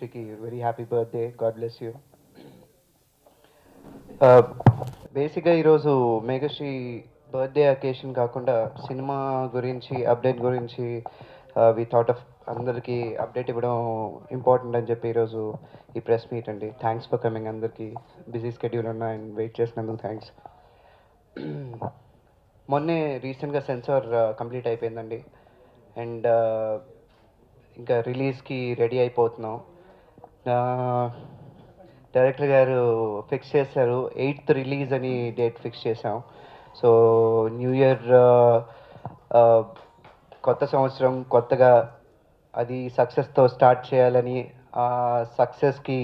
మేఘశ్రీకి very happy birthday, god bless you. బేసిక్గా ఈరోజు Meghashri birthday occasion కాకుండా సినిమా గురించి అప్డేట్ గురించి వి థాట్ ఆఫ్ అందరికీ అప్డేట్ ఇవ్వడం ఇంపార్టెంట్ అని చెప్పి ఈరోజు ఈ ప్రెస్ మీట్ అండి. Thanks for coming. అందరికీ బిజీ స్కెడ్యూల్ ఉన్న అండ్ వెయిట్ చేసినందుకు థ్యాంక్స్. మొన్నే రీసెంట్గా సెన్సార్ కంప్లీట్ అయిపోయిందండి అండ్ ఇంకా రిలీజ్కి రెడీ అయిపోతున్నాం. డైరెక్టర్ గారు ఫిక్స్ చేశారు, 8th రిలీజ్ అని డేట్ ఫిక్స్ చేశాం. సో న్యూ ఇయర్, కొత్త సంవత్సరం కొత్తగా అది సక్సెస్తో స్టార్ట్ చేయాలని, ఆ సక్సెస్కి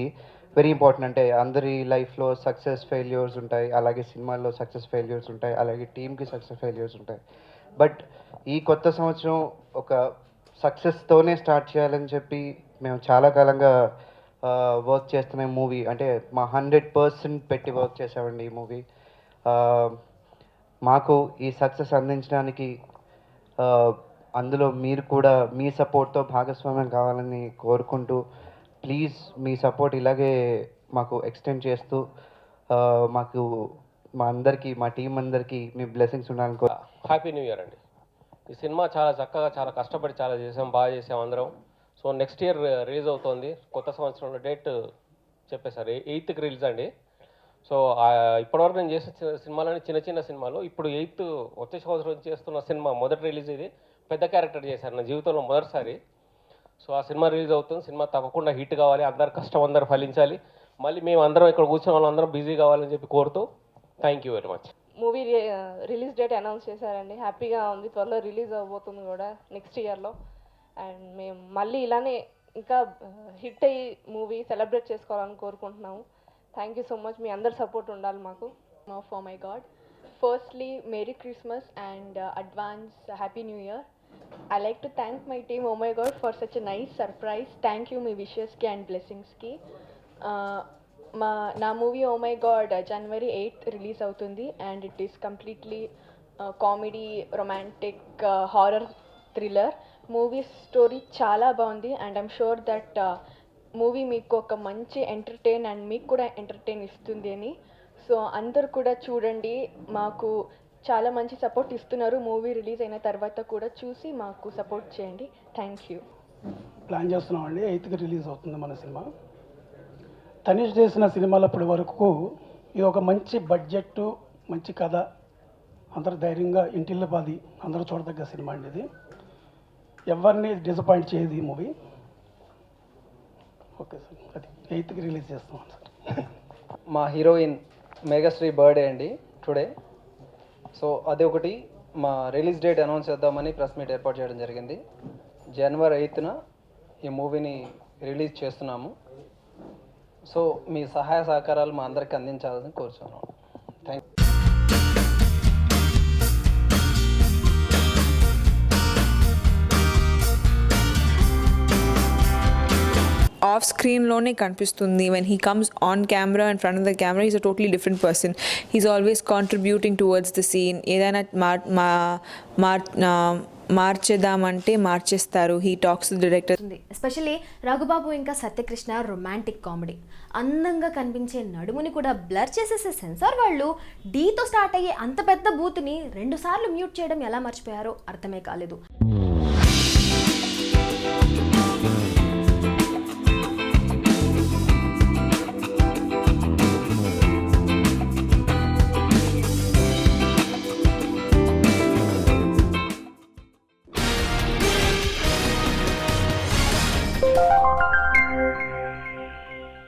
వెరీ ఇంపార్టెంట్. అంటే అందరి లైఫ్లో సక్సెస్ ఫెయిల్యూర్స్ ఉంటాయి, అలాగే సినిమాల్లో సక్సెస్ ఫెయిల్యూర్స్ ఉంటాయి, అలాగే టీమ్కి సక్సెస్ ఫెయిల్యూర్స్ ఉంటాయి. బట్ ఈ కొత్త సంవత్సరం ఒక సక్సెస్తోనే స్టార్ట్ చేయాలని చెప్పి మేము చాలా కాలంగా వర్క్ చేస్తున్న మూవీ, అంటే మా 100% పెట్టి వర్క్ చేసామండి ఈ మూవీ. మాకు ఈ సక్సెస్ అందించడానికి అందులో మీరు కూడా మీ సపోర్ట్తో భాగస్వామ్యం కావాలని కోరుకుంటూ, ప్లీజ్ మీ సపోర్ట్ ఇలాగే మాకు ఎక్స్టెండ్ చేస్తూ మాకు మా అందరికీ, మా టీం అందరికీ మీ బ్లెస్సింగ్స్ ఉండాలని హ్యాపీ న్యూ ఇయర్ అండి. ఈ సినిమా చాలా చక్కగా, చాలా కష్టపడి చాలా చేసాం, బాగా చేసాం అందరం. సో నెక్స్ట్ ఇయర్ రిలీజ్ అవుతుంది. కొత్త సంవత్సరంలో డేట్ చెప్పేశారు, 8th రిలీజ్ అండి. సో ఇప్పటివరకు నేను చేసిన సినిమాలని చిన్న చిన్న సినిమాలు, ఇప్పుడు 8th వచ్చే సంవత్సరం చేస్తున్న సినిమా మొదటి రిలీజ్ ఇది. పెద్ద క్యారెక్టర్ చేశారు నా జీవితంలో మొదటిసారి. సో ఆ సినిమా రిలీజ్ అవుతుంది. సినిమా తప్పకుండా హిట్ కావాలి, అందరి కష్టం అందరూ ఫలించాలి. మళ్ళీ మేము అందరం ఇక్కడ కూర్చున్న వాళ్ళందరం బిజీ కావాలని చెప్పి కోరుతూ thank you very much. Movie release date announce చేశారండి, హ్యాపీగా ఉంది. త్వరలో రిలీజ్ అవబోతుంది కూడా నెక్స్ట్ ఇయర్లో. అండ్ మేము మళ్ళీ ఇలానే ఇంకా హిట్ అయ్యి మూవీ సెలబ్రేట్ చేసుకోవాలని కోరుకుంటున్నాము. Thank you so much. మీ అందరి సపోర్ట్ ఉండాలి మాకు. For my God, firstly, Merry Christmas and advance Happy New Year. I like to thank my team, oh my God, for such a nice surprise. Thank you, my wishes ki and blessings ki. నా movie oh my god January 8th release అవుతుంది and it is completely comedy, romantic, horror, thriller. Movie story చాలా బాగుంది and I'm sure that movie మీకు ఒక మంచి entertain and మీకు కూడా entertain ఇస్తుంది అని. సో అందరు కూడా చూడండి, మాకు చాలా మంచి సపోర్ట్ ఇస్తున్నారు. మూవీ రిలీజ్ అయిన తర్వాత కూడా చూసి మాకు సపోర్ట్ చేయండి. Thank you. ప్లాన్ చేస్తున్నామండి, 8th రిలీజ్ అవుతుంది మన సినిమా. తనీష్ చేసిన సినిమాలు అప్పటి వరకు ఇది ఒక మంచి బడ్జెట్, మంచి కథ, అందరూ ధైర్యంగా ఇంటిల్లిపాది అందరూ చూడదగ్గ సినిమా అండి ఇది. ఎవరిని డిసప్పాయింట్ చేయదు ఈ మూవీ. ఓకే సార్, అది 8th రిలీజ్ చేస్తున్నాం సార్. మా హీరోయిన్ మేఘశ్రీ బర్త్డే అండి టుడే. సో అది ఒకటి మా రిలీజ్ డేట్ అనౌన్స్ చేద్దామని ప్రెస్ మీట్ ఏర్పాటు చేయడం జరిగింది. January 8th ఈ మూవీని రిలీజ్ చేస్తున్నాము. సో మీ సహాయ సహకారాలు మా అందరికీ అందించాలని కోరుచున్నాను. Thank you. ఆఫ్ స్క్రీన్లోనే కనిపిస్తుంది. When he comes on camera in front of the camera is a totally different person. He's always contributing towards the scene. ఏదైనా మార్చేద్దామంటే మార్చేస్తారు. He talks to director. Especially Raghubabu ఇంకా సత్యకృష్ణ రొమాంటిక్ కామెడీ. అందంగా కనిపించే నడుముని కూడా blur చేసేసే censor వాళ్ళు డీతో స్టార్ట్ అయ్యే అంత పెద్ద బూత్ని 2 సార్లు మ్యూట్ చేయడం ఎలా మర్చిపోయారో అర్థమే కాలేదు.